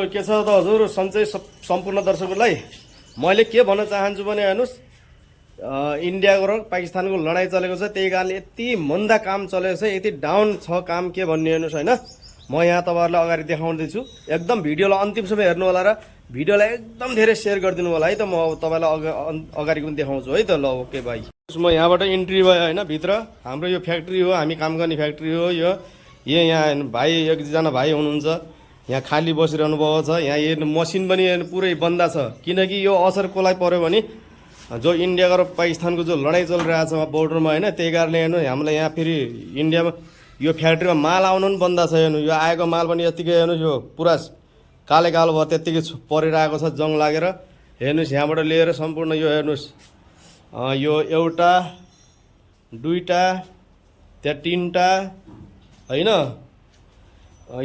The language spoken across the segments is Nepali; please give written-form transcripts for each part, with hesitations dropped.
के छ त हजुर सन्चै सम्पूर्ण दर्शकहरूलाई मैले के भन्न चाहन्छु भने हेर्नुहोस् इन्डियाको र पाकिस्तानको लडाइँ चलेको छ त्यही कारणले यति मन्दा काम चलेको छ यति डाउन छ काम के भन्ने हेर्नुहोस् होइन म यहाँ तपाईँहरूलाई अगाडि देखाउँदैछु एकदम भिडियोलाई अन्तिमसम्म हेर्नु होला र भिडियोलाई एकदम धेरै सेयर गरिदिनु होला है त म तपाईँलाई अगाडि पनि देखाउँछु है त ल ओके भाइ म यहाँबाट इन्ट्री भयो होइन भित्र हाम्रो यो फ्याक्ट्री हो हामी काम गर्ने फ्याक्ट्री हो यो यहाँ भाइ एकजना भाइ हुनुहुन्छ यहाँ खाली बसिरहनु भएको छ यहाँ हेर्नु मसिन पनि पुरै बन्दा छ किनकि यो असर कसलाई पर्यो भने जो इन्डियाको र पाकिस्तानको जो लडाइँ चलिरहेको छ बोर्डरमा होइन त्यही कारणले हेर्नु हामीलाई यहाँ फेरि इन्डियामा यो फ्याक्ट्रीमा माल आउनु पनि बन्दा छ हेर्नु यो आएको माल पनि यत्तिकै हेर्नु यो पुरा काले कालो भयो त्यत्तिकै परेर आएको छ जङ लागेर हेर्नुहोस् यहाँबाट लिएर सम्पूर्ण यो हेर्नुहोस् यो एउटा दुईटा त्यहाँ तिनवटा होइन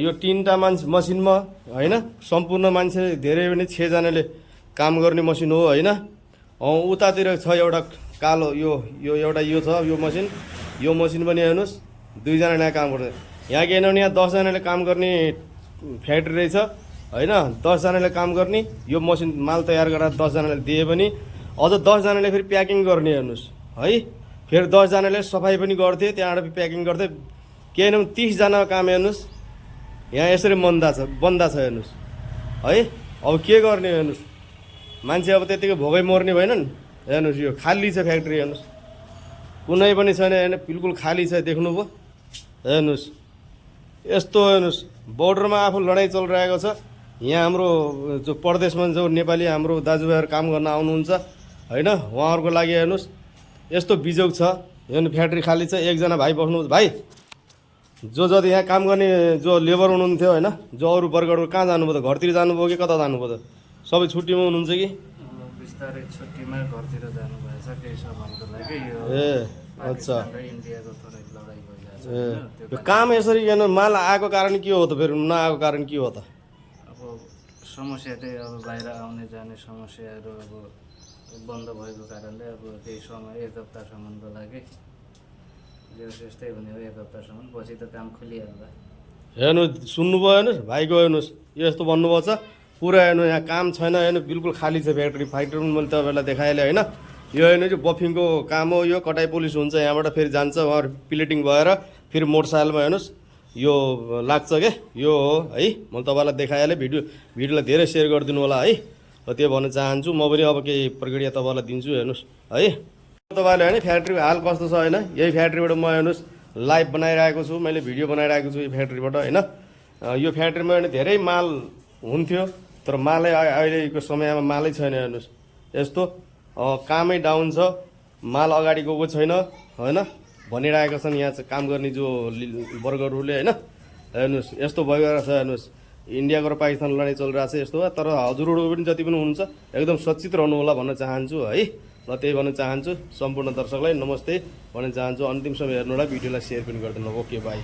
यो तिनवटा मान्छे मसिनमा होइन सम्पूर्ण मान्छे धेरै पनि 6 जनाले काम गर्ने मसिन हो होइन उतातिर छ एउटा कालो यो एउटा यो छ यो मसिन पनि हेर्नुहोस् 2 जनाले काम गर्छ यहाँ के हेर्नु यहाँ 10 जनाले काम गर्ने फ्याक्ट्री रहेछ होइन 10 जनाले काम गर्ने यो मसिन माल तयार गरेर 10 जनाले दिए पनि अझ 10 जनाले फेरि प्याकिङ गर्ने हेर्नुहोस् है फेरि 10 जनाले सफाई पनि गर्थे त्यहाँबाट प्याकिङ गर्थे के हेर्नु 30 जनाको काम हेर्नुहोस् यहाँ यसरी बन्दा छ हेर्नुहोस् है अब के गर्ने हेर्नुहोस् मान्छे अब त्यतिकै भोकै मर्ने भएन नि हेर्नुहोस् यो खाली छ फ्याक्ट्री हेर्नुहोस् कुनै पनि छैन हेर्नु बिल्कुल खाली छ देख्नुभयो हेर्नुहोस् यस्तो हेर्नुहोस् बोर्डरमा आफू लडाइँ चलिरहेको छ यहाँ हाम्रो जो परदेशमा जो नेपाली हाम्रो दाजुभाइहरू काम गर्न आउनुहुन्छ होइन उहाँहरूको लागि हेर्नुहोस् यस्तो बिजोग छ हेर्नु फ्याक्ट्री खाली छ एकजना भाइ बस्नु भाइ जो जति यहाँ काम गर्ने जो लेबर हुनुहुन्थ्यो होइन जो अरू वर्गहरू कहाँ जानुभयो त घरतिर जानुभयो कि कता जानुभयो त सबै छुट्टीमा हुनुहुन्छ कि बिस्तारै छुट्टीमा घरतिर जानुभएछ केही समयको लागि ए अच्छा इन्डियाको थोरै लडाइँ भइरहेछ यो काम यसरी हेर्नु माल आएको कारण के हो त फेरि नआएको कारण के हो त अब समस्या चाहिँ अब बाहिर आउने जाने समस्याहरू अब बन्द भएको कारणले अब केही समय 1 हप्तासम्मको लागि यस्तै हुने हो 1 हप्तासम्म पछि त काम खुलिहाल्ला हेर्नु सुन्नुभयो हेर्नुहोस् भाइको हेर्नुहोस् यस्तो भन्नुभएको छ पुरा हेर्नु यहाँ काम छैन हेर्नु बिल्कुल खाली छ फ्याक्ट्री पनि मैले तपाईँलाई देखाएँ होइन यो हेर्नु चाहिँ बफिङको काम हो यो कटाइ पोलिस हुन्छ यहाँबाट फेरि जान्छ उहाँहरू प्लेटिङ भएर फेरि मोटरसाइकलमा हेर्नुहोस् यो लाग्छ के यो हो है मैले तपाईँलाई देखाइहालेँ भिडियोलाई धेरै सेयर गरिदिनु होला है त्यो भन्न चाहन्छु म पनि अब केही प्रक्रिया तपाईँलाई दिन्छु हेर्नुहोस् है तपाईँले होइन फ्याक्ट्रीको हाल कस्तो छ होइन यही फ्याक्ट्रीबाट म हेर्नुहोस् लाइभ बनाइरहेको छु मैले भिडियो बनाइरहेको छु यो फ्याक्ट्रीबाट होइन यो फ्याक्ट्रीमा धेरै माल हुन्थ्यो तर मालै अहिलेको समयमा मालै छैन हेर्नुहोस् यस्तो कामै डाउन छ माल अगाडि गएको छैन होइन भनिरहेका छन् यहाँ काम गर्ने जो वर्गहरूले होइन हेर्नुहोस् यस्तो भइरहेको छ हेर्नुहोस् इन्डियाको र पाकिस्तान लडाइँ चलिरहेको छ यस्तो तर हजुरहरू पनि जति पनि हुनुहुन्छ एकदम सचेत रहनु होला भन्न चाहन्छु है ल त्यही भन्न चाहन्छु सम्पूर्ण दर्शकलाई नमस्ते भन्न चाहन्छु अन्तिमसम्म हेर्नु होला भिडियोलाई सेयर पनि गरिदिनु ओके बाई